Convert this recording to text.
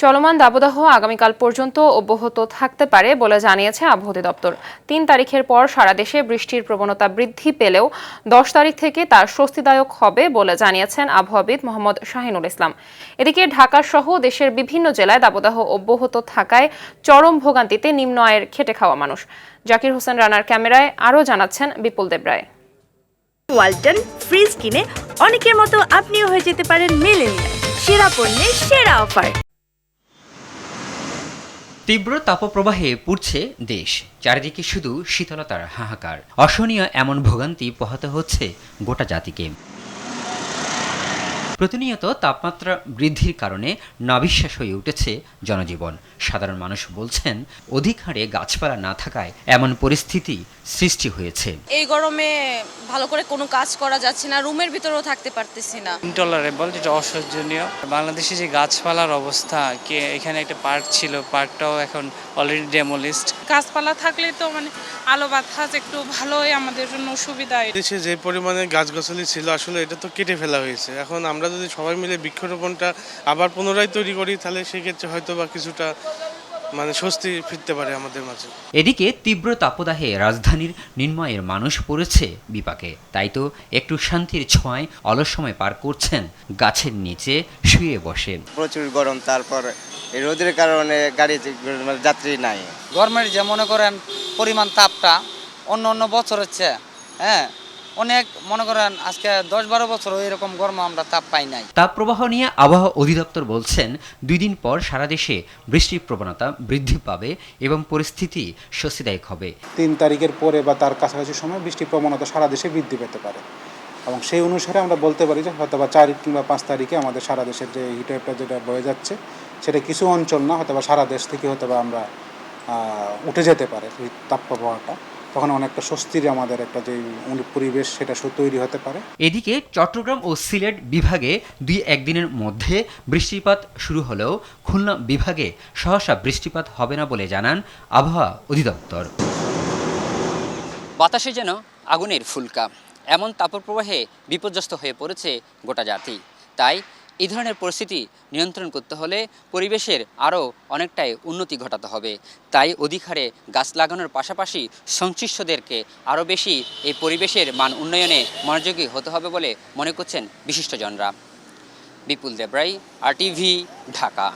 চলমান দাবদাহ আগামীকাল পর্যন্ত অব্যাহত থাকতে পারে বলে জানিয়েছে আবহাওয়া অধিদপ্তর। ৩ তারিখের পর সারা দেশে বৃষ্টির প্রবণতা বৃদ্ধি পেলেও ১০ তারিখ থেকে তা স্বস্তিদায়ক হবে বলে জানিয়েছেন আবহাওয়াবিদ মোহাম্মদ শাহিনুল ইসলাম। এদিকে ঢাকা সহ দেশের বিভিন্ন জেলায় দাবদাহ অব্যাহত থাকায় চরম ভোগান্তিতে নিম্ন আয়ের খেটে খাওয়া মানুষ। জাকির হোসেন রানার ক্যামেরায় আরও জানাচ্ছেন বিপুল দেবরায়। ওয়ালটন ফ্রিজ কিনে অনেকের মতো আপনিও হয়ে যেতে পারেন মিলেনিয়াল। সেরা পণ্যের সেরা অফার। তীব্র তাপপ্রবাহে পুড়ছে দেশ, চারিদিকে শুধু শীতলতার হাহাকার। অসহনীয় এমন ভোগান্তি পোহাতে হচ্ছে গোটা জাতিকে। প্রতিনিয়ত তাপমাত্রা বৃদ্ধির কারণে নাভিশ্বাস হয়ে উঠেছে জনজীবন। সাধারণ মানুষ বলছেন, অধিক হারে গাছপালা না থাকায় এমন পরিস্থিতি সৃষ্টি হয়েছে। এই গরমে ভালো করে কোনো কাজ করা যাচ্ছে না, রুমের ভিতরেও থাকতে পারতেছি না। ইনটলারেবল, যেটা অসহ্যনীয়। বাংলাদেশে যে গাছপালার অবস্থা, এখানে একটা পার্ক ছিল, পার্কটাও এখন অলরেডি ডেমোলিস্ট। গাছপালা থাকলে তো আলো বাতাস একটু ভালোই আমাদের জন্য সুবিধা। দেশে যে পরিমাণে গাছগাছালি ছিল আসলে এটা তো কেটে ফেলা হয়েছে। এখন আমরা যদি সবাই মিলে বৃক্ষরোপণটা আবার পুনরায় তৈরি করি তাহলে সেক্ষেত্রে হয়তো বা কিছুটা স্বস্তি ফিরতে পারে আমাদের মাঝে। এদিকে তীব্র তাপদাহে রাজধানীর নিম্নআয়ের মানুষ পড়েছে বিপাকে। তাই তো একটু শান্তির ছোঁয়ায় অলস সময় পার করছেন গাছের নিচে শুয়ে বসে। প্রচুর গরম, তারপর এই রোদের কারণে গাড়ি যাত্রী নাই। গরমের যে মনে করেন পরিমাণ তাপটা অন্য বছর হচ্ছে অনেক, মনে করেন আজকে 10-12 বছর এরকম গরম আমরা তাপ পাই নাই। তাপপ্রবাহ নিয়ে আবহাওয়া অধিদপ্তর বলছেন, 2 দিন পর সারা দেশে বৃষ্টির প্রবণতা বৃদ্ধি পাবে এবং পরিস্থিতি স্বস্তিদায়ক হবে। 3 তারিখের পরে বা তার কাছাকাছি সময় বৃষ্টির প্রবণতা সারা দেশে বৃদ্ধি পেতে পারে এবং সেই অনুসারে আমরা বলতে পারি যে হয়তো বা 4 কিংবা 5 তারিখে আমাদের সারা দেশের যে হিটওয়েভটা যেটা বয়ে যাচ্ছে সেটা কিছু অঞ্চল না, হয়তো বা সারা দেশ থেকে হয়তো বা আমরা উঠে যেতে পারে এই তাপপ্রবাহটা। তখন অনেকটা স্বস্তির আমাদের একটা যে পরিবেশ সেটা তৈরি হতে পারে। এদিকে চট্টগ্রাম ও সিলেট বিভাগে 2-1 দিনের মধ্যে বৃষ্টিপাত শুরু হলেও খুলনা বিভাগে সহসা বৃষ্টিপাত হবে না বলে জানান আবহাওয়া অধিদপ্তর। বাতাসে যেন আগুনের ফুলকা, এমন তাপপ্রবাহে বিপর্যস্ত হয়ে পড়েছে গোটা জাতি। তাই এই ধরনের পরিস্থিতি নিয়ন্ত্রণ করতে হলে পরিবেশের আরও অনেকটাই উন্নতি ঘটাতে হবে। তাই অধিক হারে গাছ লাগানোর পাশাপাশি সংশ্লিষ্টদেরকে আরও বেশি এই পরিবেশের মান উন্নয়নে মনোযোগী হতে হবে বলে মনে করছেন বিশিষ্টজনরা। বিপুল দেবরাই, RTV, ঢাকা।